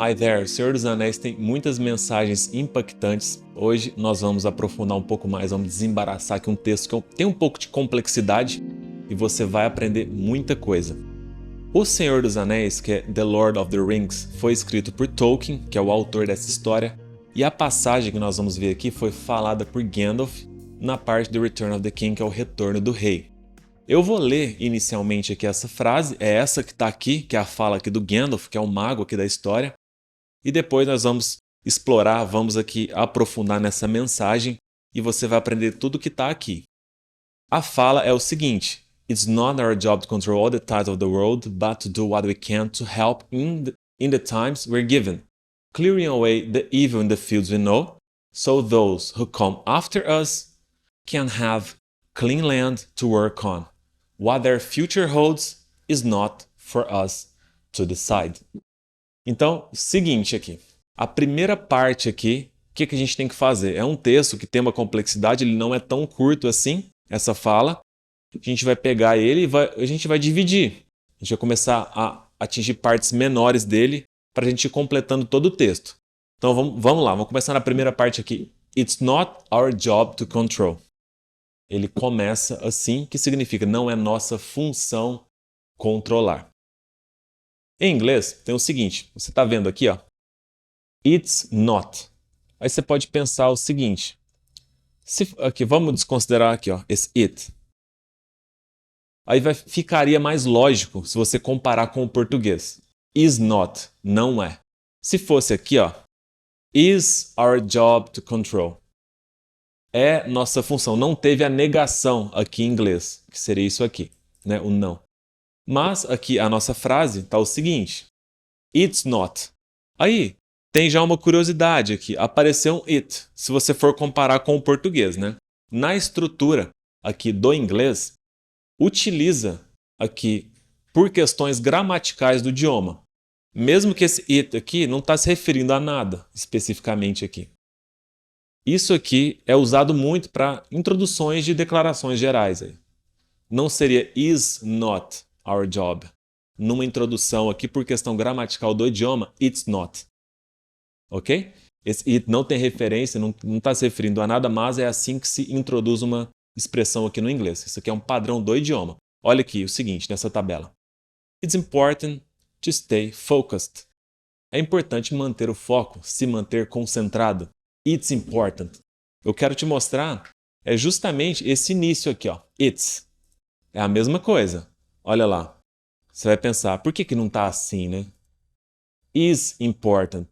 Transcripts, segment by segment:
Hi there, Senhor dos Anéis tem muitas mensagens impactantes. Hoje nós vamos aprofundar um pouco mais, vamos desembaraçar aqui um texto que tem um pouco de complexidade e você vai aprender muita coisa. O Senhor dos Anéis, que é The Lord of the Rings, foi escrito por Tolkien, que é o autor dessa história, e a passagem que nós vamos ver aqui foi falada por Gandalf na parte do Return of the King, que é o Retorno do Rei. Eu vou ler inicialmente aqui essa frase, é essa que está aqui, que é a fala aqui do Gandalf, que é o mago aqui da história, e depois nós vamos explorar, vamos aqui aprofundar nessa mensagem e você vai aprender tudo que está aqui. A fala é o seguinte: It's not our job to control all the tides of the world, but to do what we can to help in the times we're given, clearing away the evil in the fields we know, so those who come after us can have clean land to work on. What their future holds is not for us to decide. Então, seguinte aqui. A primeira parte aqui, o que a gente tem que fazer? É um texto que tem uma complexidade, ele não é tão curto assim, essa fala. A gente vai pegar ele e a gente vai dividir. A gente vai começar a atingir partes menores dele para a gente ir completando todo o texto. Então vamos lá, vamos começar na primeira parte aqui. It's not our job to control. Ele começa assim, que significa não é nossa função controlar. Em inglês tem o seguinte, você está vendo aqui, ó. It's not. Aí você pode pensar o seguinte. Aqui, vamos desconsiderar aqui, ó, esse it. Aí ficaria mais lógico se você comparar com o português. Is not, não é. Se fosse aqui, ó, is our job to control. É nossa função. Não teve a negação aqui em inglês, que seria isso aqui, né, o não. Mas aqui a nossa frase está o seguinte: It's not. Aí tem já uma curiosidade aqui. Apareceu um it, se você for comparar com o português, né? Na estrutura aqui do inglês, utiliza aqui por questões gramaticais do idioma. Mesmo que esse it aqui não está se referindo a nada especificamente aqui. Isso aqui é usado muito para introduções de declarações gerais. Aí. Não seria is not our job. Numa introdução aqui, por questão gramatical do idioma, it's not. Ok? Esse it não tem referência, não está se referindo a nada, mas é assim que se introduz uma expressão aqui no inglês. Isso aqui é um padrão do idioma. Olha aqui o seguinte, nessa tabela. It's important to stay focused. É importante manter o foco, se manter concentrado. It's important. Eu quero te mostrar é justamente esse início aqui, ó. It's. É a mesma coisa. Olha lá. Você vai pensar, por que não está assim, né? Is important.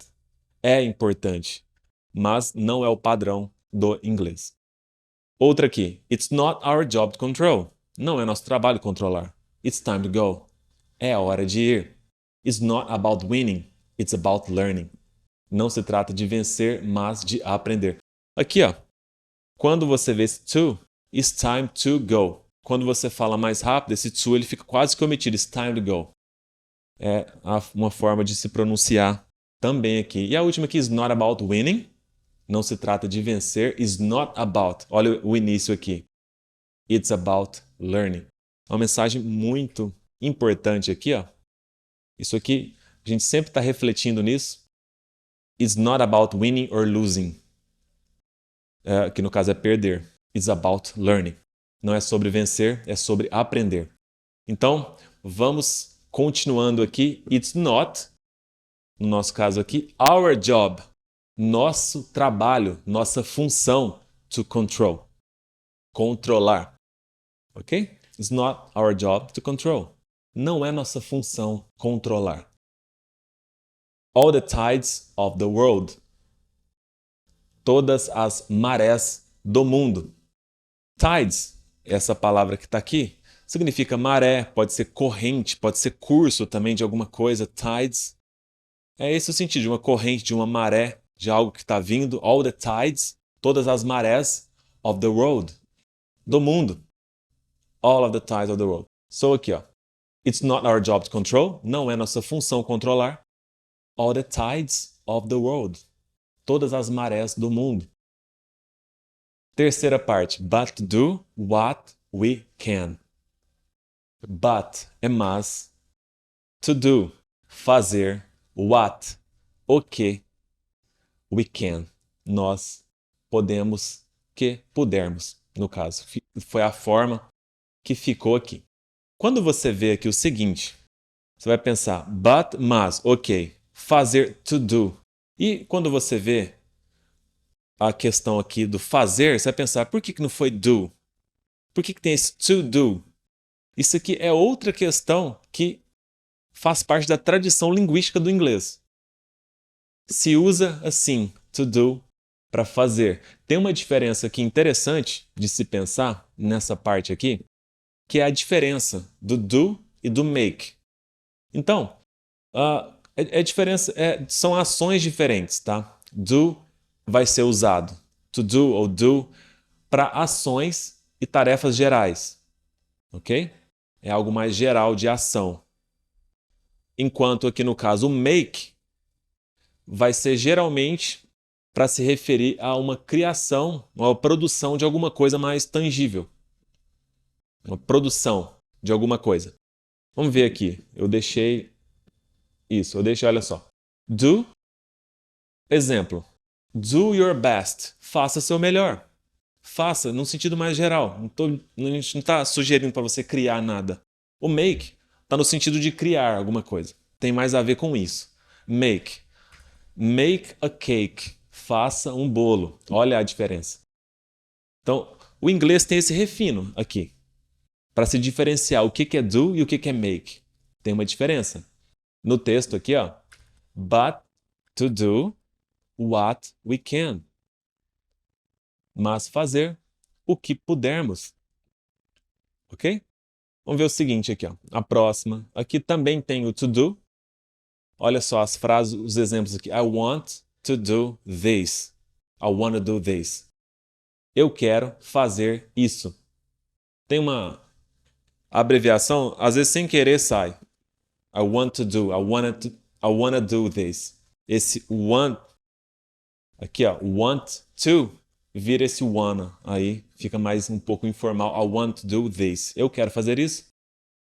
É importante, mas não é o padrão do inglês. Outra aqui. It's not our job to control. Não é nosso trabalho controlar. It's time to go. É a hora de ir. It's not about winning. It's about learning. Não se trata de vencer, mas de aprender. Aqui, ó. Quando você vê esse to, it's time to go. Quando você fala mais rápido, esse to ele fica quase que omitido. It's time to go. É uma forma de se pronunciar também aqui. E a última aqui, is not about winning. Não se trata de vencer. Is not about. Olha o início aqui. It's about learning. Uma mensagem muito importante aqui, ó. Isso aqui, a gente sempre está refletindo nisso. It's not about winning or losing. Que no caso é perder. It's about learning. Não é sobre vencer, é sobre aprender. Então, vamos continuando aqui. It's not, no nosso caso aqui, our job. Nosso trabalho, nossa função to control. Controlar. Ok? It's not our job to control. Não é nossa função controlar. All the tides of the world. Todas as marés do mundo. Tides, essa palavra que está aqui, significa maré, pode ser corrente, pode ser curso também de alguma coisa. Tides. É esse o sentido, de uma corrente, de uma maré, de algo que está vindo. All the tides, todas as marés of the world. Do mundo. All of the tides of the world. So aqui, ó. It's not our job to control. Não é nossa função controlar. All the tides of the world. Todas as marés do mundo. Terceira parte. But do what we can. But é mas. To do. Fazer. What. o que, we can, nós podemos, que pudermos, no caso. Foi a forma que ficou aqui. Quando você vê aqui o seguinte, você vai pensar, but, mas, ok, fazer, to do. E quando você vê a questão aqui do fazer, você vai pensar, por que não foi do? Por que tem esse to do? Isso aqui é outra questão que faz parte da tradição linguística do inglês. Se usa assim, to do, para fazer. Tem uma diferença aqui interessante de se pensar nessa parte aqui, que é a diferença do do e do make. Então, são ações diferentes, tá? Do vai ser usado, to do ou do, para ações e tarefas gerais, ok? É algo mais geral de ação. Enquanto aqui no caso o make vai ser geralmente para se referir a uma criação, uma produção de alguma coisa mais tangível. Uma produção de alguma coisa. Vamos ver aqui. Eu deixei, olha só. Do, exemplo. Do your best. Faça seu melhor. Faça, num sentido mais geral. A gente não está sugerindo para você criar nada. O make está no sentido de criar alguma coisa. Tem mais a ver com isso. Make. Make a cake. Faça um bolo. Olha a diferença. Então, o inglês tem esse refino aqui. Para se diferenciar o que é do e o que é make. Tem uma diferença. No texto aqui, ó. But to do what we can. Mas fazer o que pudermos. Ok? Vamos ver o seguinte aqui, ó. A próxima. Aqui também tem o to do. Olha só as frases, os exemplos aqui. I want to do this. I want to do this. Eu quero fazer isso. Tem uma abreviação, às vezes sem querer sai. I want to do. I wanna do this. Esse want, aqui ó, want to, vira esse wanna. Aí fica mais um pouco informal. I want to do this. Eu quero fazer isso.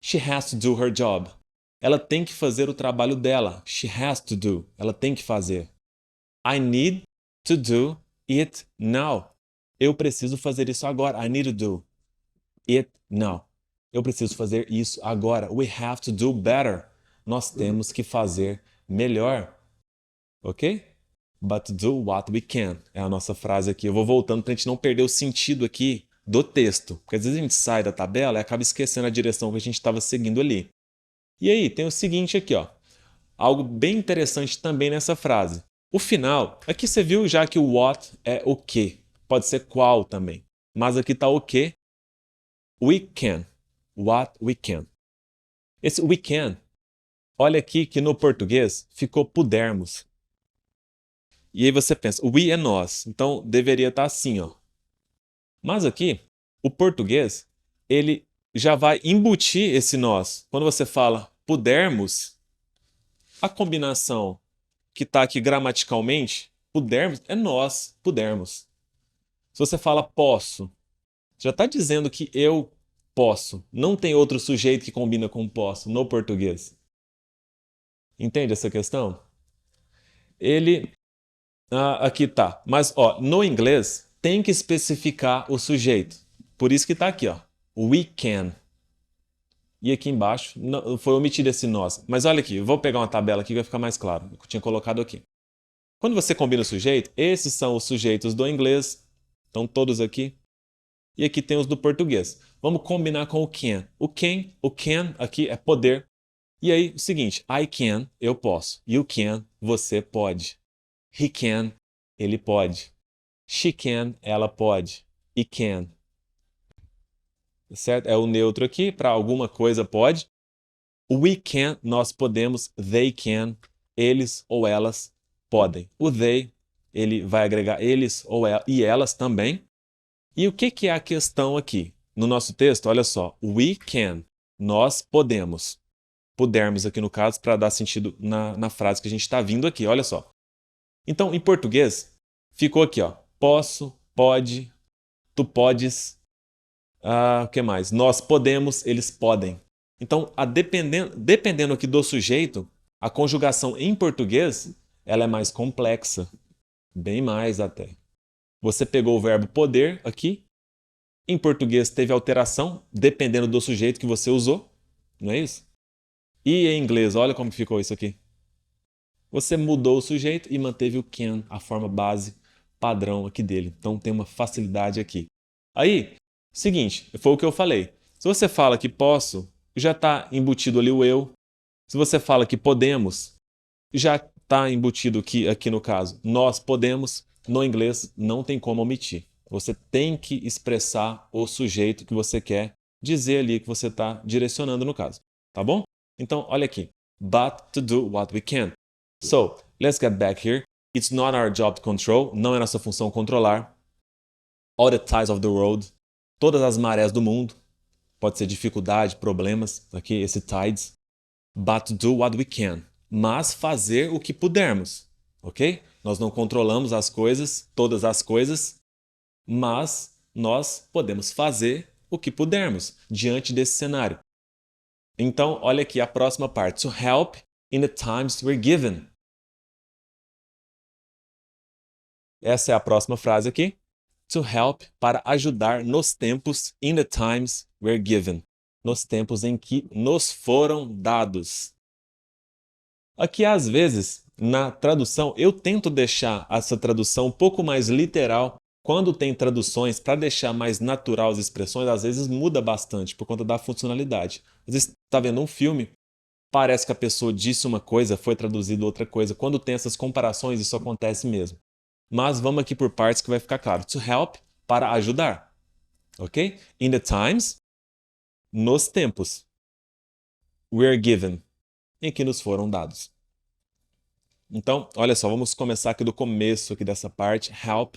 She has to do her job. Ela tem que fazer o trabalho dela. She has to do. Ela tem que fazer. I need to do it now. Eu preciso fazer isso agora. I need to do it now. Eu preciso fazer isso agora. We have to do better. Nós temos que fazer melhor. Ok? But do what we can. É a nossa frase aqui. Eu vou voltando para a gente não perder o sentido aqui do texto. Porque às vezes a gente sai da tabela e acaba esquecendo a direção que a gente estava seguindo ali. E aí, tem o seguinte aqui, ó. Algo bem interessante também nessa frase. O final, aqui você viu já que o what é o que. Pode ser qual também. Mas aqui está o que. We can. What we can. Esse we can, olha aqui que no português ficou pudermos. E aí você pensa, we é nós. Então deveria estar assim, ó. Mas aqui, o português, ele já vai embutir esse nós. Quando você fala pudermos, a combinação que está aqui gramaticalmente, pudermos, é nós pudermos. Se você fala posso, já está dizendo que eu posso. Não tem outro sujeito que combina com posso no português. Entende essa questão? Ele... aqui tá. Mas ó, no inglês tem que especificar o sujeito. Por isso que está aqui, ó. We can. E aqui embaixo não, foi omitido esse nós. Mas olha aqui, eu vou pegar uma tabela aqui que vai ficar mais claro. Eu tinha colocado aqui. Quando você combina o sujeito, esses são os sujeitos do inglês. Estão todos aqui. E aqui tem os do português. Vamos combinar com o can. O can aqui é poder. E aí, o seguinte, I can, eu posso. You can, você pode. He can, ele pode. She can, ela pode. He can. Certo? É o neutro aqui, para alguma coisa pode. We can, nós podemos. They can, eles ou elas podem. O they, ele vai agregar eles ou e elas também. E o que é a questão aqui? No nosso texto, olha só. We can, nós podemos. Pudermos aqui no caso, para dar sentido na frase que a gente está vindo aqui, olha só. Então, em português, ficou aqui, ó. Posso, pode, tu podes. O que mais? Nós podemos, eles podem. Então, dependendo aqui do sujeito, a conjugação em português ela é mais complexa, bem mais até. Você pegou o verbo poder aqui, em português teve alteração, dependendo do sujeito que você usou, não é isso? E em inglês, olha como ficou isso aqui. Você mudou o sujeito e manteve o can, a forma base padrão aqui dele. Então tem uma facilidade aqui. Aí, seguinte, foi o que eu falei. Se você fala que posso, já está embutido ali o eu. Se você fala que podemos, já está embutido aqui no caso. Nós podemos, no inglês não tem como omitir. Você tem que expressar o sujeito que você quer dizer ali que você está direcionando no caso. Tá bom? Então, olha aqui. But to do what we can. So, let's get back here. It's not our job to control. Não é nossa função controlar. All the tides of the world. Todas as marés do mundo. Pode ser dificuldade, problemas. Aqui, esse tides. But to do what we can. Mas fazer o que pudermos. Ok? Nós não controlamos as coisas, todas as coisas. Mas nós podemos fazer o que pudermos diante desse cenário. Então, olha aqui a próxima parte. To help in the times we're given. Essa é a próxima frase aqui. To help, para ajudar nos tempos in the times we're given. Nos tempos em que nos foram dados. Aqui, às vezes, na tradução, eu tento deixar essa tradução um pouco mais literal. Quando tem traduções, para deixar mais natural as expressões, às vezes muda bastante por conta da funcionalidade. Às vezes, está vendo um filme, parece que a pessoa disse uma coisa, foi traduzido outra coisa. Quando tem essas comparações, isso acontece mesmo. Mas vamos aqui por partes que vai ficar claro. To help, para ajudar. Ok? In the times, nos tempos. We're given, em que nos foram dados. Então, olha só, vamos começar aqui do começo aqui dessa parte. Help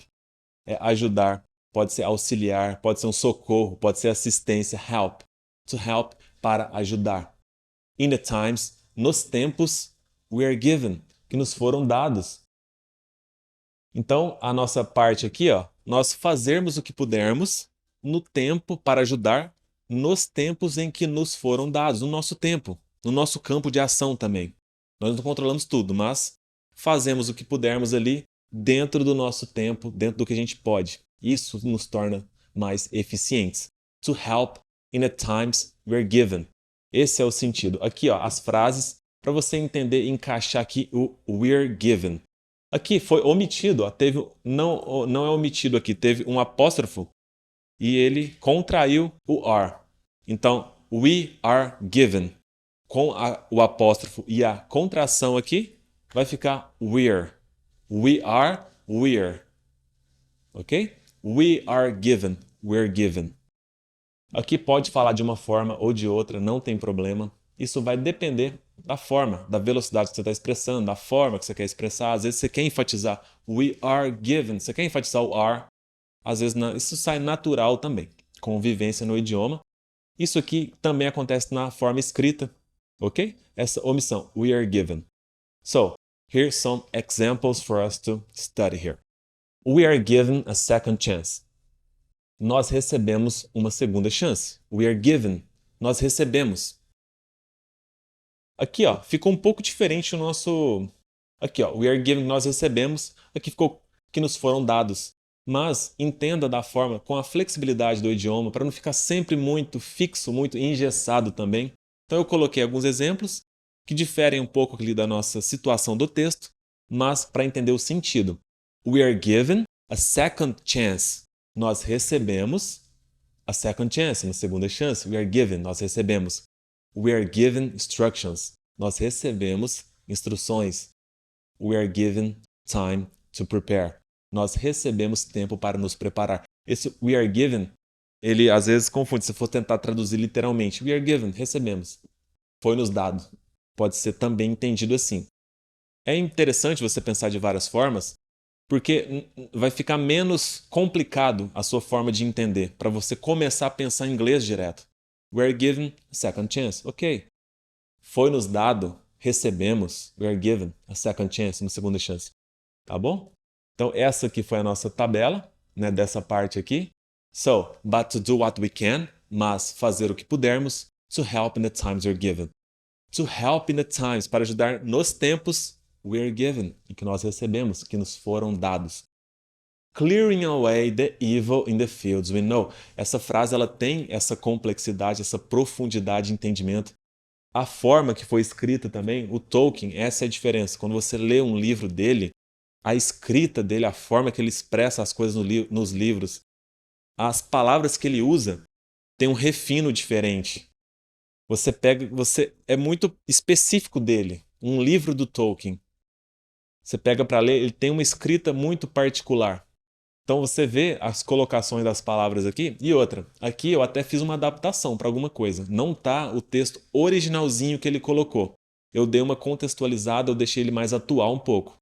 é ajudar, pode ser auxiliar, pode ser um socorro, pode ser assistência. Help. To help, para ajudar. In the times, nos tempos, we are given, que nos foram dados. Então, a nossa parte aqui, ó, nós fazermos o que pudermos no tempo para ajudar, nos tempos em que nos foram dados, no nosso tempo, no nosso campo de ação também. Nós não controlamos tudo, mas fazemos o que pudermos ali dentro do nosso tempo, dentro do que a gente pode. Isso nos torna mais eficientes. To help in the times we're given. Esse é o sentido. Aqui, ó, as frases para você entender e encaixar aqui o we're given. Aqui foi omitido, ó, não é omitido aqui, teve um apóstrofo e ele contraiu o are. Então, we are given. Com o apóstrofo e a contração aqui, vai ficar we're. We are, we're. Ok? We are given, we're given. Aqui pode falar de uma forma ou de outra, não tem problema. Isso vai depender da forma, da velocidade que você está expressando, da forma que você quer expressar. Às vezes você quer enfatizar we are given, você quer enfatizar o are. Às vezes isso sai natural também, convivência no idioma. Isso aqui também acontece na forma escrita, ok? Essa omissão, we are given. So, here's some examples for us to study here. We are given a second chance. Nós recebemos uma segunda chance. We are given. Nós recebemos. Aqui, ó, ficou um pouco diferente o nosso... Aqui, ó, we are given, nós recebemos. Aqui ficou que nos foram dados. Mas entenda da forma, com a flexibilidade do idioma, para não ficar sempre muito fixo, muito engessado também. Então eu coloquei alguns exemplos que diferem um pouco ali da nossa situação do texto, mas para entender o sentido. We are given a second chance. Nós recebemos a second chance, uma segunda chance. We are given, nós recebemos. We are given instructions. Nós recebemos instruções. We are given time to prepare. Nós recebemos tempo para nos preparar. Esse we are given, ele às vezes confunde. Se for tentar traduzir literalmente, we are given, recebemos. Foi nos dado. Pode ser também entendido assim. É interessante você pensar de várias formas, porque vai ficar menos complicado a sua forma de entender, para você começar a pensar em inglês direto. We are given a second chance. Ok. Foi nos dado, recebemos. We are given a second chance, uma segunda chance. Tá bom? Então, essa aqui foi a nossa tabela, né, dessa parte aqui. So, but to do what we can, mas fazer o que pudermos, to help in the times we're given. To help in the times, para ajudar nos tempos we are given, e que nós recebemos, que nos foram dados. Clearing away the evil in the fields we know. Essa frase ela tem essa complexidade, essa profundidade de entendimento. A forma que foi escrita também, o Tolkien, essa é a diferença. Quando você lê um livro dele, a escrita dele, a forma que ele expressa as coisas nos livros, as palavras que ele usa, tem um refino diferente. Você é muito específico dele. Um livro do Tolkien, você pega para ler, ele tem uma escrita muito particular. Então você vê as colocações das palavras aqui. E outra, aqui eu até fiz uma adaptação para alguma coisa. Não tá o texto originalzinho que ele colocou. Eu dei uma contextualizada, eu deixei ele mais atual um pouco.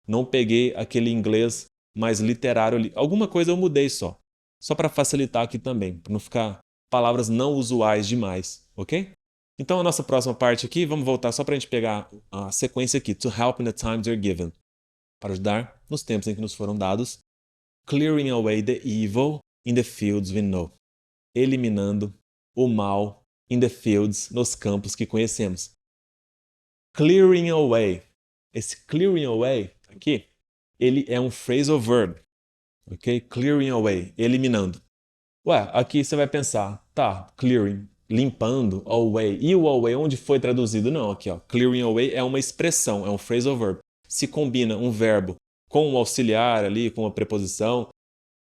Não peguei aquele inglês mais literário ali. Alguma coisa eu mudei só. Só para facilitar aqui também, para não ficar palavras não usuais demais, ok? Então a nossa próxima parte aqui, vamos voltar só para a gente pegar a sequência aqui. To help in the times you're given. Para ajudar nos tempos em que nos foram dados. Clearing away the evil in the fields we know. Eliminando o mal in the fields, nos campos que conhecemos. Clearing away. Esse clearing away aqui, ele é um phrasal verb. Ok? Clearing away, eliminando. Ué, aqui você vai pensar, tá, clearing, limpando, away. E o away, onde foi traduzido? Não, aqui, ó. Clearing away é uma expressão, é um phrasal verb. Se combina um verbo com um auxiliar ali, com uma preposição,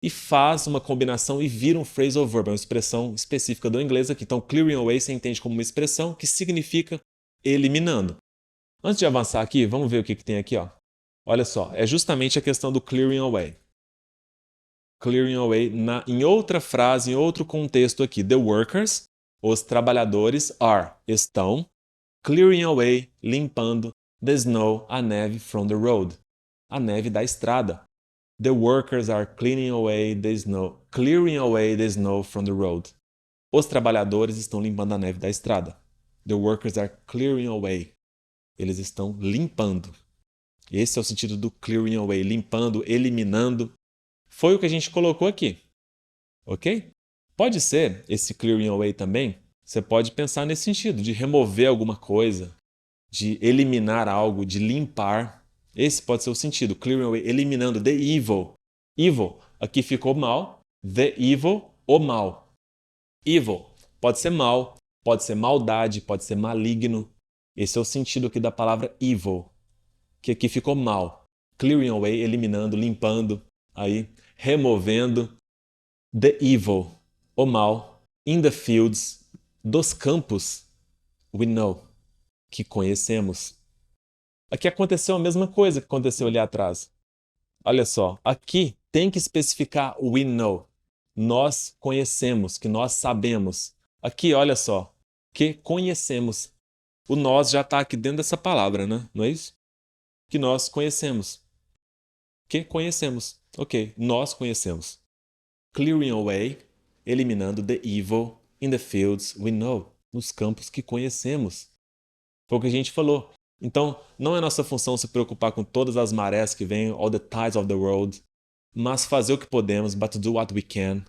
e faz uma combinação e vira um phrasal verb, é uma expressão específica do inglês aqui. Então, clearing away você entende como uma expressão que significa eliminando. Antes de avançar aqui, vamos ver o que tem aqui, ó. Olha só, é justamente a questão do clearing away. Clearing away em outra frase, em outro contexto aqui. The workers, os trabalhadores, estão clearing away, limpando the snow, a neve from the road. A neve da estrada. The workers are clearing away the snow, clearing away the snow from the road. Os trabalhadores estão limpando a neve da estrada. The workers are clearing away. Eles estão limpando. Esse é o sentido do clearing away, limpando, eliminando. Foi o que a gente colocou aqui. Ok? Pode ser esse clearing away também. Você pode pensar nesse sentido, de remover alguma coisa, de eliminar algo, de limpar. Esse pode ser o sentido. Clearing away, eliminando the evil. Evil, aqui ficou mal. The evil, o mal. Evil, pode ser mal, pode ser maldade, pode ser maligno. Esse é o sentido aqui da palavra evil, que aqui ficou mal. Clearing away, eliminando, limpando, aí, removendo. The evil, o mal. In the fields, dos campos. We know, que conhecemos. Aqui aconteceu a mesma coisa que aconteceu ali atrás. Olha só, aqui tem que especificar we know. Nós conhecemos, que nós sabemos. Aqui, olha só, que conhecemos. O nós já está aqui dentro dessa palavra, né? Não é isso? Que nós conhecemos. Que conhecemos. Ok, nós conhecemos. Clearing away, eliminando the evil in the fields we know. Nos campos que conhecemos. Foi o que a gente falou. Então, não é nossa função se preocupar com todas as marés que vêm, all the tides of the world, mas fazer o que podemos, but to do what we can,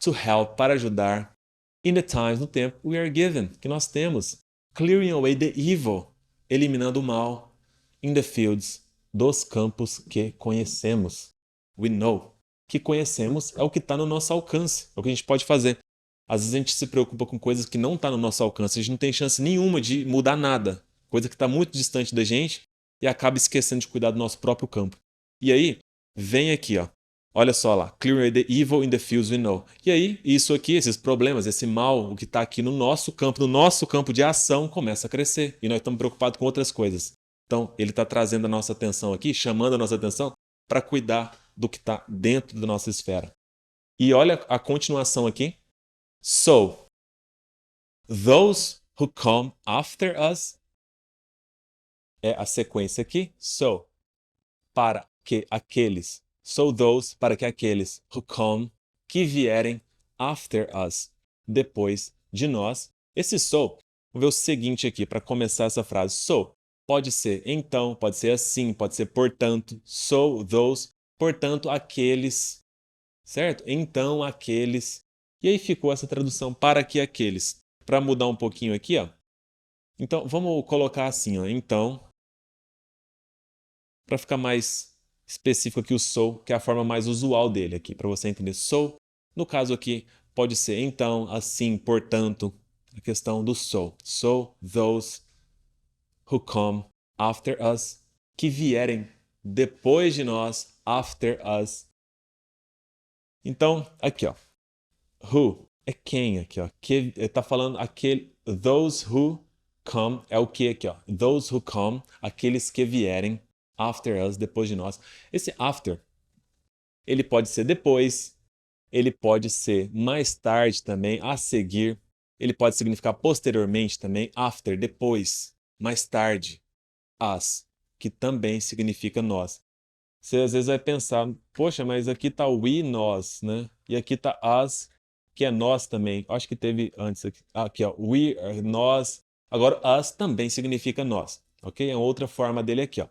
to help, para ajudar, in the times, no tempo, we are given, que nós temos. Clearing away the evil, eliminando o mal, in the fields, dos campos que conhecemos. We know. Que conhecemos é o que está no nosso alcance, é o que a gente pode fazer. Às vezes a gente se preocupa com coisas que não estão no nosso alcance, a gente não tem chance nenhuma de mudar nada. Coisa que está muito distante da gente e acaba esquecendo de cuidar do nosso próprio campo. E aí, vem aqui, ó. Olha só lá. Clear the evil in the fields we know. E aí, isso aqui, esses problemas, esse mal, o que está aqui no nosso campo de ação, começa a crescer. E nós estamos preocupados com outras coisas. Então, ele está trazendo a nossa atenção aqui, chamando a nossa atenção para cuidar do que está dentro da nossa esfera. E olha a continuação aqui. So, those who come after us, é a sequência aqui. So, para que aqueles. So those, para que aqueles who come, que vierem after us, depois de nós. Esse so, vamos ver o seguinte aqui, para começar essa frase. So, pode ser então, pode ser assim, pode ser portanto. So those, portanto, aqueles. Certo? Então, aqueles. E aí ficou essa tradução, para que aqueles. Para mudar um pouquinho aqui, ó. Então, vamos colocar assim, ó. Então, para ficar mais específico aqui o so, que é a forma mais usual dele aqui, para você entender. So, no caso aqui, pode ser então, assim, portanto, a questão do so. So, those who come after us, que vierem depois de nós, after us. Então, aqui, ó, who é quem aqui, ó, que tá falando aquele, those who come é o que aqui, ó, those who come, aqueles que vierem after us, depois de nós. Esse after, ele pode ser depois, ele pode ser mais tarde também, a seguir, ele pode significar posteriormente também, after, depois, mais tarde, us, que também significa nós. Você às vezes vai pensar, poxa, mas aqui tá we, nós, né? E aqui tá us, que é nós também. Acho que teve antes aqui. Aqui, ó, we, nós. Agora, us também significa nós, ok? É outra forma dele aqui, ó.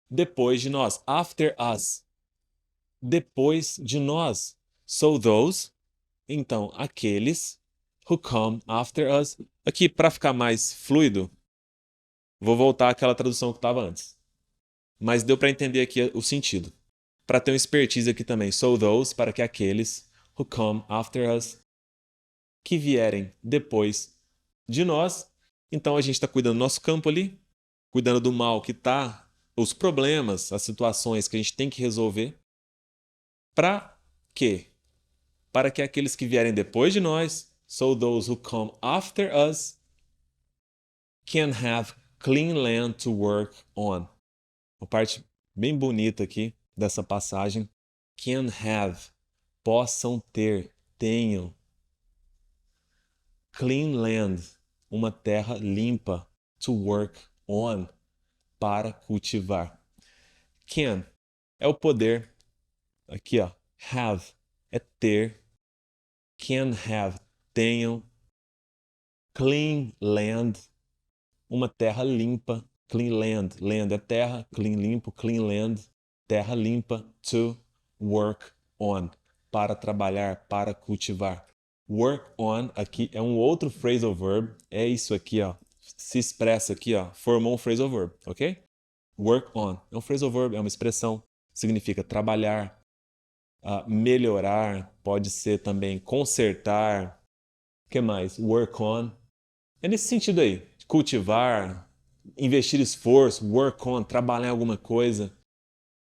Depois de nós, after us. Depois de nós. So those, então, aqueles who come after us. Aqui, para ficar mais fluido, vou voltar àquela tradução que estava antes. Mas deu para entender aqui o sentido. Para ter um expertise aqui também. So those, para que aqueles who come after us, que vierem depois de nós. Então a gente está cuidando do nosso campo ali, cuidando do mal que está, os problemas, as situações que a gente tem que resolver. Para quê? Para que aqueles que vierem depois de nós, so those who come after us, can have clean land to work on. Uma parte bem bonita aqui dessa passagem. Can have, possam ter, tenham. Clean land, uma terra limpa. To work on, para cultivar. Can é o poder. Aqui, ó. Have é ter. Can have, tenham. Clean land, uma terra limpa. Clean land, land é terra. Clean, limpo. Clean land, terra limpa. To work on, para trabalhar, para cultivar. Work on aqui é um outro phrasal verb, é isso aqui, ó. Se expressa aqui, ó, formou um phrasal verb, ok? Work on é um phrasal verb, é uma expressão, significa trabalhar, melhorar, pode ser também consertar. O que mais? Work on é nesse sentido aí, cultivar, investir esforço, work on, trabalhar em alguma coisa.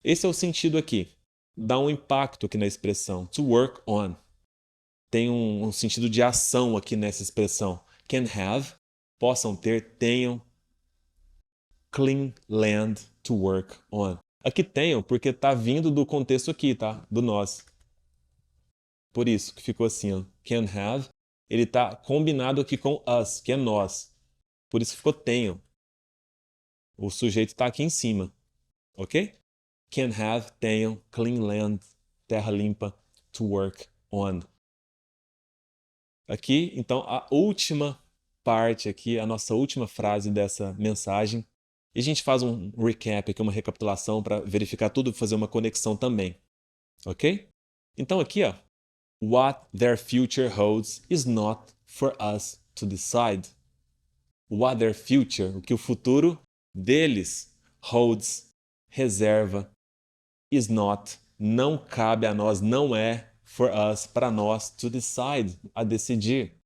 Esse é o sentido aqui. Dá um impacto aqui na expressão. To work on. Tem um sentido de ação aqui nessa expressão. Can have, possam ter, tenham. Clean land to work on. Aqui tenham porque está vindo do contexto aqui, tá? Do nós. Por isso que ficou assim, ó. Can have, ele está combinado aqui com us, que é nós. Por isso que ficou tenham. O sujeito está aqui em cima, ok? Can have, tenham, clean land, terra limpa, to work on. Aqui, então, a última parte aqui, a nossa última frase dessa mensagem. E a gente faz um recap aqui, uma recapitulação para verificar tudo e fazer uma conexão também. Ok? Então aqui, ó. What their future holds is not for us to decide. What their future, o que o futuro deles holds, reserva, is not, não cabe a nós, não é for us, para nós, to decide, a decidir.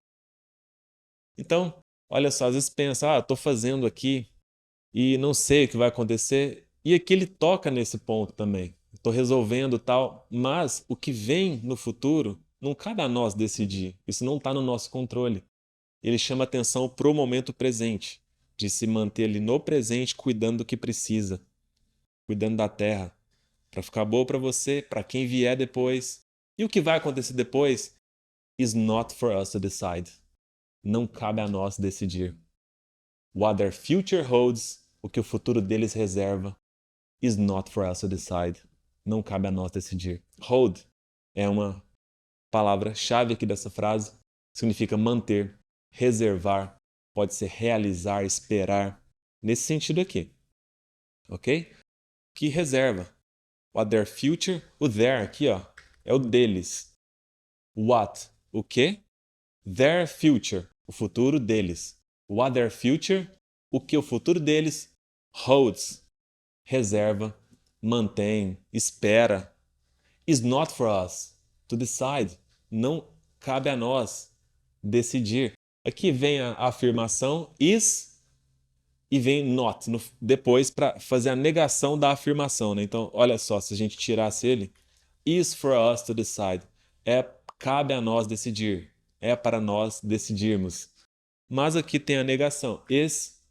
Então, olha só, às vezes pensa, estou fazendo aqui e não sei o que vai acontecer. E aqui ele toca nesse ponto também. Estou resolvendo tal, mas o que vem no futuro não cabe a nós decidir. Isso não está no nosso controle. Ele chama atenção para o momento presente, de se manter ali no presente, cuidando do que precisa, cuidando da terra, para ficar boa para você, para quem vier depois. E o que vai acontecer depois is not for us to decide. Não cabe a nós decidir. What their future holds, o que o futuro deles reserva, is not for us to decide. Não cabe a nós decidir. Hold é uma palavra-chave aqui dessa frase. Significa manter, reservar, pode ser realizar, esperar. Nesse sentido aqui. Ok? Que reserva. What their future, o their aqui, ó, é o deles. What, o que? Their future, o futuro deles. What their future, o que o futuro deles holds, reserva, mantém, espera. Is not for us to decide. Não cabe a nós decidir. Aqui vem a afirmação is e vem not depois para fazer a negação da afirmação, né? Então, olha só, se a gente tirasse ele, is for us to decide. Cabe a nós decidir. É para nós decidirmos. Mas aqui tem a negação. Is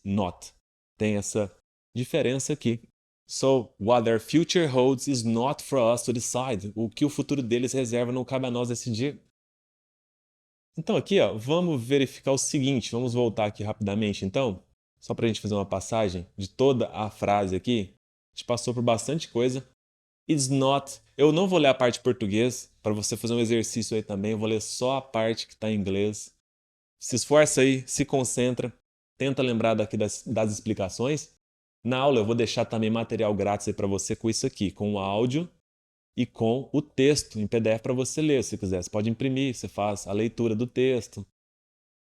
not. Tem essa diferença aqui. So, what their future holds is not for us to decide. O que o futuro deles reserva não cabe a nós decidir. Então aqui, ó, vamos verificar o seguinte, vamos voltar aqui rapidamente então, só para a gente fazer uma passagem de toda a frase aqui. A gente passou por bastante coisa. It's not. Eu não vou ler a parte em português, para você fazer um exercício aí também, eu vou ler só a parte que está em inglês. Se esforça aí, se concentra, tenta lembrar daqui das explicações. Na aula eu vou deixar também material grátis aí para você com isso aqui, com o áudio e com o texto em PDF para você ler, se quiser. Você pode imprimir, você faz a leitura do texto.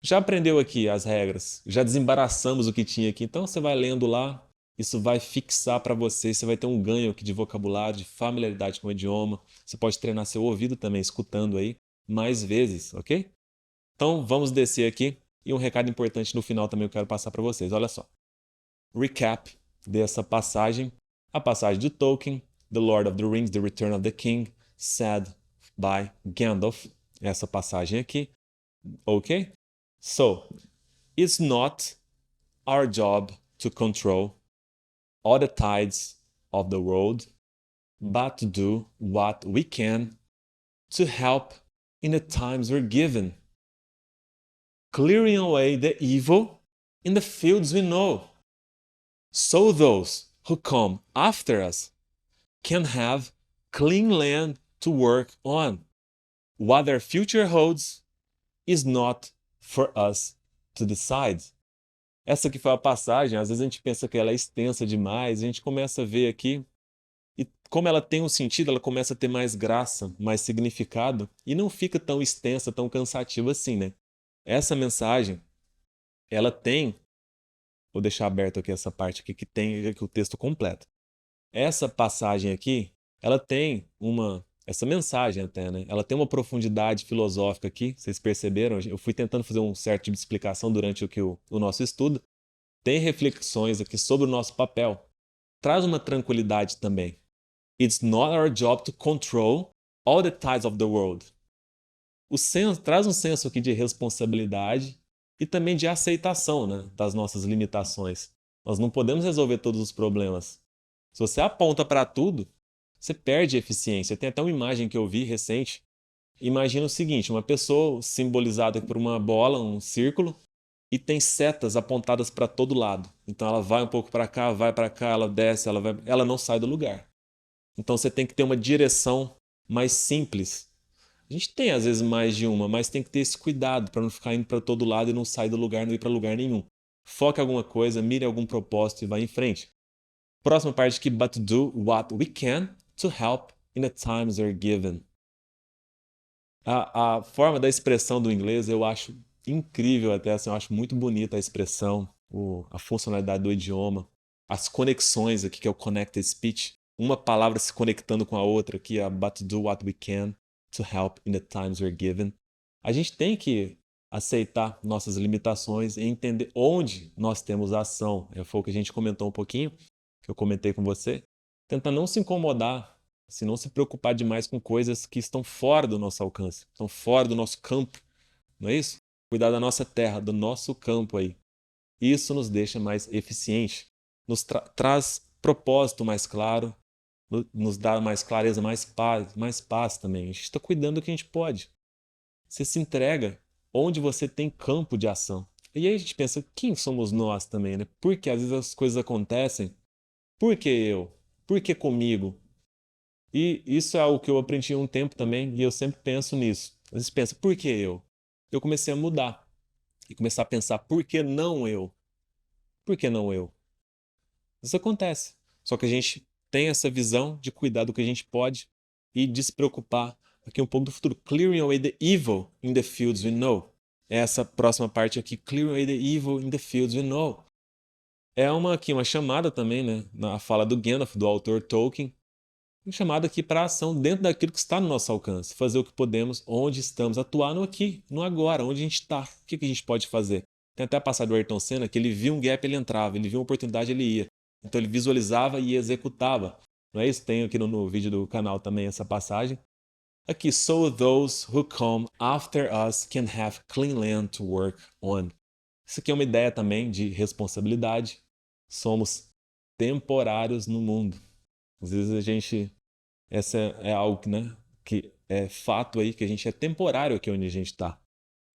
Já aprendeu aqui as regras, já desembaraçamos o que tinha aqui, então você vai lendo lá, isso vai fixar para você, você vai ter um ganho aqui de vocabulário, de familiaridade com o idioma. Você pode treinar seu ouvido também, escutando aí mais vezes, ok? Então vamos descer aqui e um recado importante no final também eu quero passar para vocês, olha só. Recap dessa passagem, a passagem de Tolkien, The Lord of the Rings, The Return of the King, said by Gandalf. Essa passagem aqui, ok? So, it's not our job to control all the tides of the world, but to do what we can to help in the times we're given, clearing away the evil in the fields we know, so those who come after us can have clean land to work on. What their future holds is not for us to decide. Essa aqui foi a passagem, às vezes a gente pensa que ela é extensa demais, a gente começa a ver aqui, e como ela tem um sentido, ela começa a ter mais graça, mais significado, e não fica tão extensa, tão cansativa assim, né? Essa mensagem, ela tem, vou deixar aberto aqui essa parte aqui que tem aqui o texto completo. Essa passagem aqui, ela tem essa mensagem até, né? Ela tem uma profundidade filosófica aqui, vocês perceberam? Eu fui tentando fazer um certo tipo de explicação durante o nosso estudo. Tem reflexões aqui sobre o nosso papel. Traz uma tranquilidade também. It's not our job to control all the tides of the world. Traz um senso aqui de responsabilidade e também de aceitação, né, das nossas limitações. Nós não podemos resolver todos os problemas. Se você aponta para tudo, você perde eficiência. Tem até uma imagem que eu vi recente. Imagina o seguinte, uma pessoa simbolizada por uma bola, um círculo, e tem setas apontadas para todo lado. Então ela vai um pouco para cá, vai para cá, ela desce, ela não sai do lugar. Então você tem que ter uma direção mais simples. A gente tem às vezes mais de uma, mas tem que ter esse cuidado para não ficar indo para todo lado e não sair do lugar, não ir para lugar nenhum. Foque em alguma coisa, mire algum propósito e vá em frente. Próxima parte aqui, but to do what we can to help in the times we're given. A forma da expressão do inglês eu acho incrível até, assim, eu acho muito bonita a expressão, a funcionalidade do idioma, as conexões aqui, que é o connected speech, uma palavra se conectando com a outra aqui, but to do what we can to help in the times we're given. A gente tem que aceitar nossas limitações e entender onde nós temos a ação. Foi o que a gente comentou um pouquinho, que eu comentei com você. Tentar não se incomodar, se não se preocupar demais com coisas que estão fora do nosso alcance, estão fora do nosso campo, não é isso? Cuidar da nossa terra, do nosso campo aí. Isso nos deixa mais eficiente, nos traz propósito mais claro, nos dá mais clareza, mais paz também. A gente está cuidando do que a gente pode. Você se entrega onde você tem campo de ação. E aí a gente pensa, quem somos nós também, né? Porque às vezes as coisas acontecem. Por que eu? Por que comigo? E isso é algo que eu aprendi há um tempo também, e eu sempre penso nisso. Às vezes pensa, por que eu? Eu comecei a mudar. E começar a pensar, por que não eu? Por que não eu? Isso acontece. Só que a gente tem essa visão de cuidar do que a gente pode e de se preocupar aqui um pouco do futuro. Clearing away the evil in the fields we know. Essa próxima parte aqui, clearing away the evil in the fields we know. é uma chamada também, né, na fala do Gandalf, do autor Tolkien, uma chamada aqui para a ação dentro daquilo que está no nosso alcance, fazer o que podemos, onde estamos, atuar no aqui, no agora, onde a gente está, o que a gente pode fazer. Tem até a passagem do Ayrton Senna que ele via um gap, ele entrava, ele via uma oportunidade, ele ia. Então ele visualizava e executava. Não é isso? Tem aqui no vídeo do canal também essa passagem. Aqui, so those who come after us can have clean land to work on. Isso aqui é uma ideia também de responsabilidade. Somos temporários no mundo. Às vezes a gente, essa é algo, né, que é fato aí, que a gente é temporário aqui onde a gente está.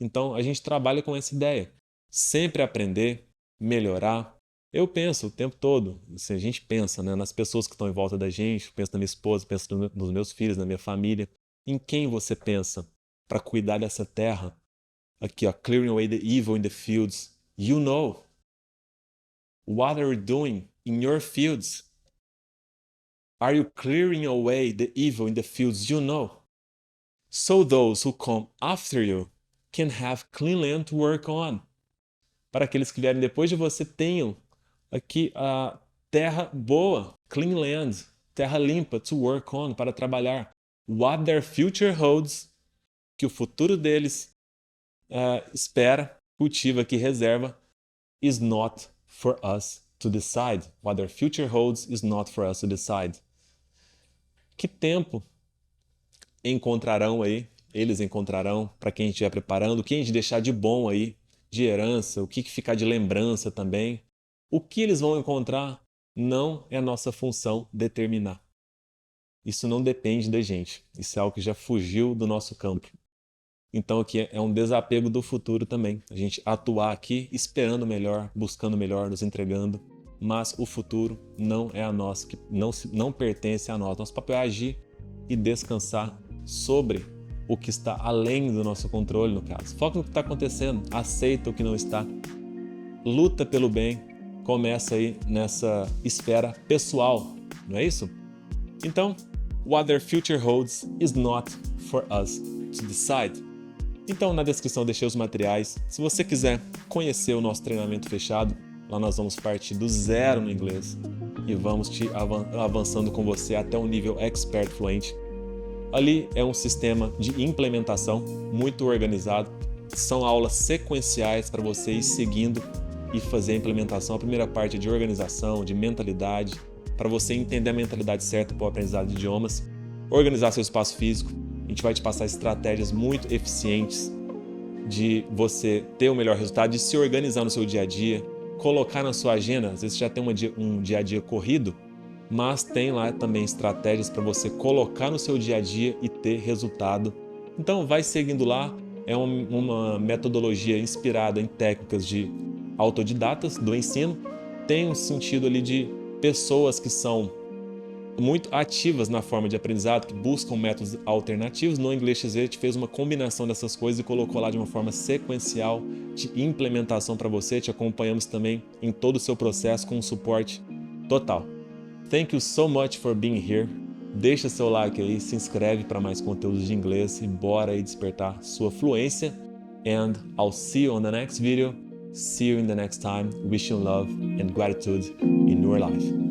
Então a gente trabalha com essa ideia. Sempre aprender, melhorar. Eu penso o tempo todo, se a gente pensa, né, nas pessoas que estão em volta da gente, penso na minha esposa, penso nos meus filhos, na minha família. Em quem você pensa para cuidar dessa terra? Aqui, ó, clearing away the evil in the fields. You know. What are you doing in your fields? Are you clearing away the evil in the fields? You know. So those who come after you can have clean land to work on. Para aqueles que vierem depois de você tenham aqui a terra boa, clean land, terra limpa to work on, para trabalhar. What their future holds, que o futuro deles espera, cultiva, que reserva, is not for us to decide. What their future holds is not for us to decide. Que tempo encontrarão aí, eles encontrarão, para quem a gente estiver preparando, o que a gente deixar de bom aí, de herança, o que ficar de lembrança também. O que eles vão encontrar não é nossa função determinar. Isso não depende da gente. Isso é algo que já fugiu do nosso campo. Então aqui é um desapego do futuro também. A gente atuar aqui esperando melhor, buscando melhor, nos entregando. Mas o futuro não é a nossa, que não pertence a nós. Nosso papel é agir e descansar sobre o que está além do nosso controle, no caso. Foca no que está acontecendo, aceita o que não está. Luta pelo bem, começa aí nessa esfera pessoal, não é isso? Então, what their future holds is not for us to decide. Então, na descrição deixei os materiais. Se você quiser conhecer o nosso treinamento fechado, lá nós vamos partir do zero no inglês e vamos te avançando com você até o nível Expert Fluente. Ali é um sistema de implementação muito organizado. São aulas sequenciais para você ir seguindo e fazer a implementação. A primeira parte é de organização, de mentalidade, para você entender a mentalidade certa para o aprendizado de idiomas, organizar seu espaço físico. A gente vai te passar estratégias muito eficientes de você ter o melhor resultado, de se organizar no seu dia a dia, colocar na sua agenda. Às vezes você já tem um dia a dia corrido, mas tem lá também estratégias para você colocar no seu dia a dia e ter resultado. Então vai seguindo lá, é uma metodologia inspirada em técnicas de autodidatas do ensino, tem um sentido ali de pessoas que são muito ativas na forma de aprendizado, que buscam métodos alternativos. No English TZ a gente fez uma combinação dessas coisas e colocou lá de uma forma sequencial de implementação para você. Te acompanhamos também em todo o seu processo com um suporte total. Thank you so much for being here. Deixa seu like aí, se inscreve para mais conteúdos de inglês e bora aí despertar sua fluência. And I'll see you on the next video. See you in the next time. Wishing love and gratitude in your life.